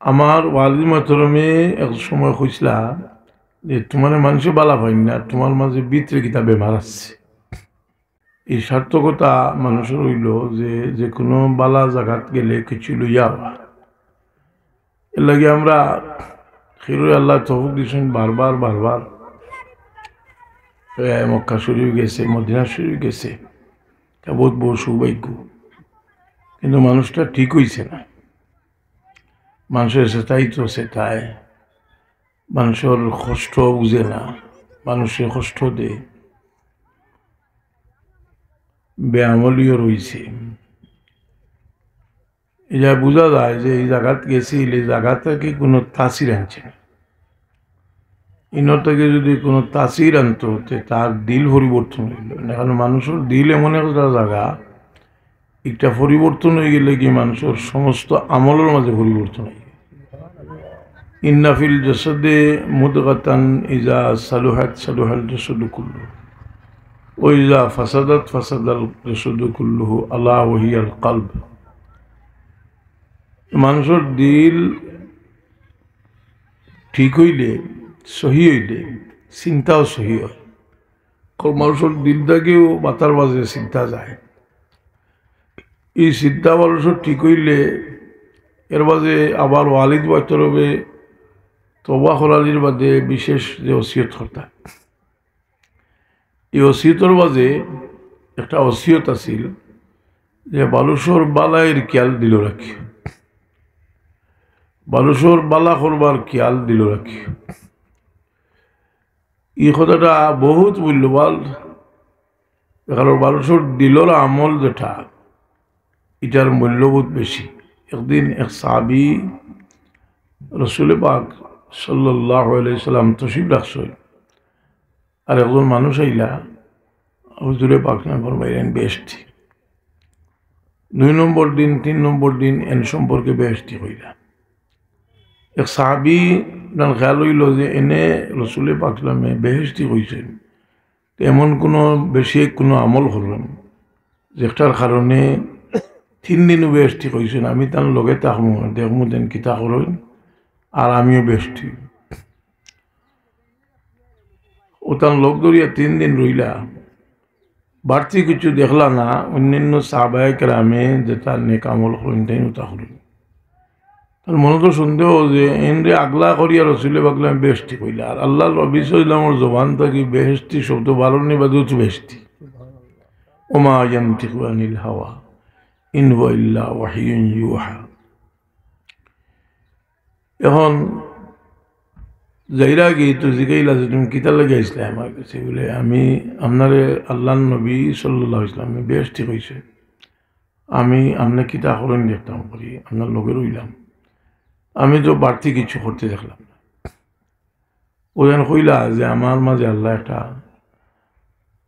আমার ওয়ালিদ মাতরমে এক সময় কইসলা যে তোমার মানুষে বালা পাই না, তোমার মাঝে ভিতরে কিতা বেমার আছে। এই সার্থকতা মানুষের হইল যে যে কোনো বালা জায়গাত গেলে কিছু লইয়া এর লাগে আমরা খিরুই আল্লাহ তৌফিক দিছেন বারবার বারবার মক্কা শরীফ গেছে, মদিনা শরীফ গেছে, বহুত বহু সৌভাগ্য। কিন্তু মানুষটা ঠিক হইছে না, মানুষের সেটাই তো সেটাই, মানুষের কষ্ট বুঝে না, মানুষের কষ্ট দেয়, বেআমলিও রয়েছে। এটা বোঝা যায় যে এই জায়গাত গেছি, এই জায়গা থেকে কোনো তাসির আনছে না। ইনর থেকে যদি কোনো তাসির আনতো তার দিল পরিবর্তন হইল। কারণ মানুষের দিল এমন একটা জায়গা, একটা পরিবর্তন হয়ে গেলে কি মানুষের সমস্ত আমলের মাঝে পরিবর্তন হয়ে গেল। ইন্নাফিল জাসাদে মুদগাতান ইজা সালুহাত সালুহাল জাসাদু কুল্লু ও ইজা ফাসাদাত ফাসাদাল জাসাদু কুল্লুহু আলা ওয়াহিয়াল কলব। মানুষের দিল ঠিক হইলে, সহি হইলে চিন্তাও সহি হয়। মানুষের দিলটাকেও বাতার বাজে চিন্তা যায়। এই চিন্তা মানুষের ঠিক হইলে এর বাজে আবার ওয়ালিদ বাচ্চরবে তবা খলালির বাদে বিশেষ যে ওসিয়ত করতা, এই ওসিয়তর বাজে একটা ওসিয়ত আছিল যে মানুষের বালায়ের খেয়াল দিল রাখি, মানুষের বালা করবার খেয়াল দিল রাখি। এই কথাটা বহুত মূল্যবান, কারণ মানুষের দিলর আমল যেটা এটার মূল্যবোধ বেশি। একদিন এক সাহাবী রসুল পাক সাল্লাল্লাহু আলাইহি সাল্লাম তশরিফ রাখছেন, আর একজন মানুষ আইলা হুজুরে পাক না ফরমাইলেন বেহেশতি। 2 নম্বর দিন 3 নম্বর দিন এন সম্পর্কে বেহেশতি কইলা। এক সাহাবী তার খেয়াল হইল যে এনে রসুলে পাক সাল্লামে বেহেশতি কইছেন, এমন কোনো বেশি কোনো আমল করবেন যেটার কারণে 3 দিনও বেহেশতি কইছেন। আমি তার লগে থাকবো, দেখবো দেন কিতা করেন, আর আমিও বেহেশতি। ও তার লোক ধরিয়া 3 দিন রইলা, বাড়তি কিছু দেখলা না। অন্যান্য সাহাবায়ে কেরামে যেটা নেক আমল করেন তাই তা করেন। তার মনে তো সন্দেহ যে এনরে আগলা করিয়া রসুলে বাগলাম বেহেশতি কইলা, আর আল্লাহ নবী সাল্লাল্লাহু জবান থাকি বেহেশতি শব্দ বারণে বাদুত বেহেশতি। ওমা ইয়ানতিকু আনিল হাওয়া ইন হুয়া ইল্লা ওয়াহিয়ুন ইউহা। এখন যাইরা গিয়ে তো জিগাইলা যে তুমি কিতা লাগে আসলে আমার কাছে, বলে আমি আপনারে আল্লাহ নবী সাল্লাল্লাহু আলাইহি ওয়াসাল্লাম বেহেশতি কইছে, আমি আপনার কিতা করেন দেখতাম করি, আপনার লগে রইলাম, আমি তো বাড়তি কিছু করতে দেখলাম না। ও যেন কইলা যে আমার মাঝে আল্লাহ একটা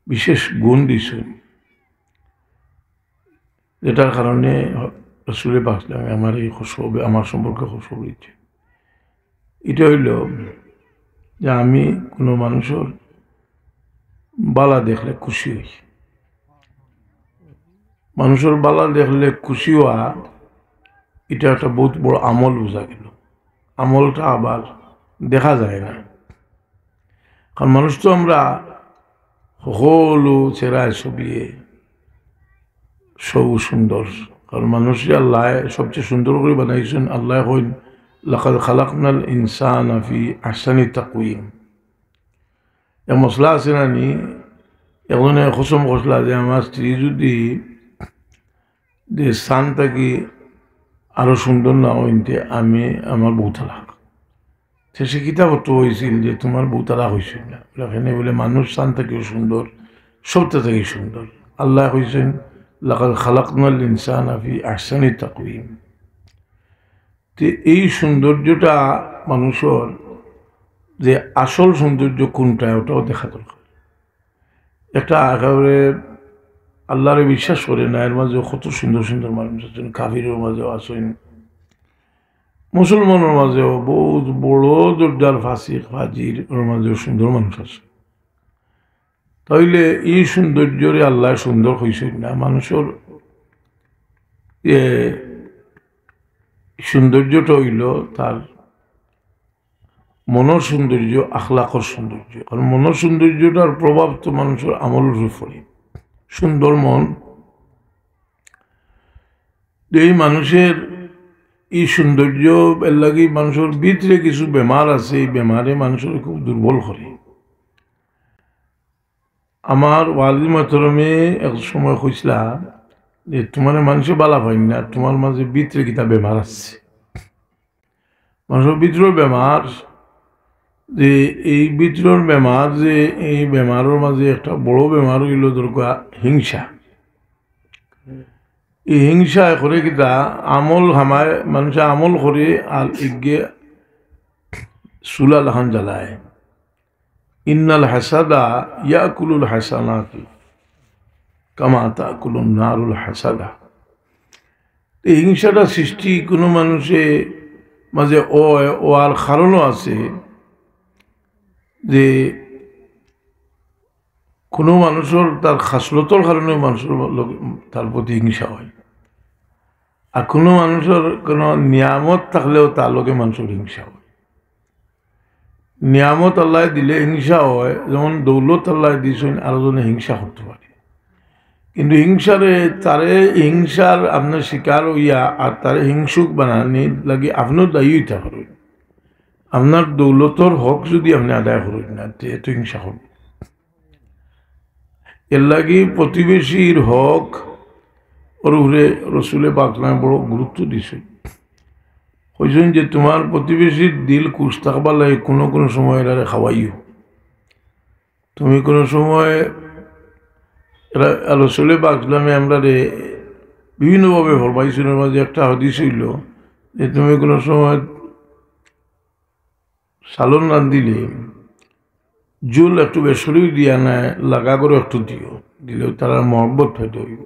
বিশেষ গুণ দিছেন, যেটার কারণে রসুলে পাক আমার এই খুশখবর, আমার সম্পর্কে খুশখবর দিচ্ছে। এটা হইল যে আমি কোনো মানুষের বালা দেখলে খুশি হই। মানুষের বালা দেখলে খুশি হওয়া এটা একটা বহুত বড় আমল বোঝা গেল। আমলটা আবার দেখা যায় না, কারণ মানুষ তো আমরা সকলো চেরায় ছবিয়ে সব সুন্দর, কারণ মানুষই আল্লাহ সবচেয়ে সুন্দর করে বানাইছেন। আল্লাহ কইন লাকাদ খালাকনাল ইনসানা ফি আহসানি তাকওয়িম। এক মশলা আছে না নি, এখানে কসম কষলা যে আমার স্ত্রী যদি যে স্থান থাকি আরো সুন্দর না হইতে আমি আমার বউ তালাক। সে কিতাব তো হয়েছিল যে তোমার বউ তালাক হয়েছিল না, এখানে বলে মানুষ স্থান থেকেও সুন্দর, সবটা থেকে সুন্দর। আল্লাহ কইছেন লাকাদ খালাকনাল ইনসানা ফি আহসানি তাকওয়িম। তো এই সৌন্দর্যটা মানুষের যে আসল সৌন্দর্য কোনটা ওটাও দেখা দরকার। একটা একেবারে আল্লাহরে বিশ্বাস করে না, এর মাঝে কত সুন্দর সুন্দর মানুষ আছেন, কাফিরের মাঝেও আছেন, মুসলমানের মাঝেও বহুত বড় জোরদার ফাসিক ফাজির ওর মাঝেও সুন্দর মানুষ আছে। তাইলে এই সৌন্দর্যরে আল্লাহ সুন্দর হয়েছেন না, মানুষের সৌন্দর্যটা হইল তার মনের সৌন্দর্য, আখলাকর সৌন্দর্য। কারণ মনের সৌন্দর্যটার প্রভাব তো মানুষের আমলের উপরে। সুন্দর মন, এই মানুষের এই সৌন্দর্য এর লাগে মানুষের ভিতরে কিছু বেমার আছে, এই বেমারে মানুষের খুব দুর্বল করে। আমার ওয়ালিদ মাতরমে এক সময় কইসলা যে তোমার মানুষে বালা পাই না, তোমার মাঝে ভিতরে কিতা বেমার আছে। মানুষের ভিতরের বেমার, যে এই ভিতরের বেমার, যে এই বেমারের মাঝে একটা বড় বেমার হইল দরকার হিংসা। এই হিংসা করে কিতা আমল হামায়, মানুষে আমল করে আর ইগে চুলা লাহান জ্বালায়। ইন্নাল হাসাদা ইয়াকুলুল হাসানাতি কামা তাকুলুন নারুল হাসাদা। এই হিংসাটা সৃষ্টি কোনো মানুষে মাঝে ও আর কারণও আছে, যে কোনো মানুষের তার খাসলতর কারণে মানুষের তার প্রতি হিংসা হয়। আর কোনো মানুষের কোনো নিয়ামত থাকলেও তার লোকে মানুষের হিংসা হয়। নিয়ামত আল্লাহ দিলে হিংসা হয়, যেমন দৌলত আল্লাহ দিয়েছেন আরো জনে হিংসা করতে পারে। কিন্তু হিংসারে তারে হিংসার আপনার শিকার হইয়া আর তারে হিংসুক বানানি লাগে আপনার দায়ী হইতে পারেন। আপনার দৌলতর হক যদি আপনি আদায় করেন না, এত হিংসা হবে। এর লাগে প্রতিবেশীর হক ওর উপরে রসুলে পাকলাম বড় গুরুত্ব দিছে। কইছেন যে তোমার প্রতিবেশীর দিল কুশ থাকবার লাগে কোনো কোনো সময় এরা খাওয়াইও। তুমি কোনো সময় এরা রসুলে পাকলামে আমরা বিভিন্নভাবে ফরমাইছেনের মাঝে একটা হাদিস হইল যে তুমি কোনো সময় সালন রান্ধিলে জুল একটু বেসরি দিয়া না লাগা করে একটু দিও, দিলেও তারা মহব্বত হইতে হইব।